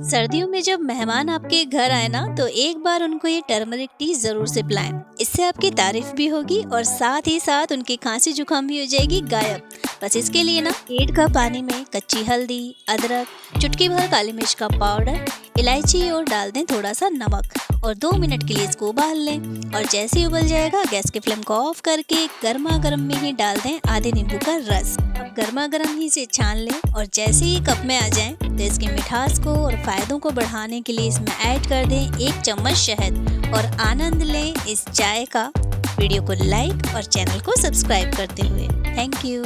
सर्दियों में जब मेहमान आपके घर आए ना तो एक बार उनको ये टर्मरिक टी जरूर से पिलाएं। इससे आपकी तारीफ भी होगी और साथ ही साथ उनकी खांसी जुकाम भी हो जाएगी गायब। बस इसके लिए ना 1 कप पानी में कच्ची हल्दी, अदरक, चुटकी भर काली मिर्च का पाउडर, इलायची और डाल दें थोड़ा सा नमक और 2 मिनट के लिए इसको उबाल लें। और जैसे ही उबल जाएगा गैस की फ्लेम को ऑफ करके गर्मा गर्म में ही डाल दें आधे नींबू का रस। अब गर्मा गर्म ही इसे छान लें और जैसे ही कप में आ जाएं तो इसकी मिठास को और फायदों को बढ़ाने के लिए इसमें ऐड कर दें 1 चम्मच शहद और आनंद लें इस चाय का। वीडियो को लाइक और चैनल को सब्सक्राइब करते हुए। Thank you.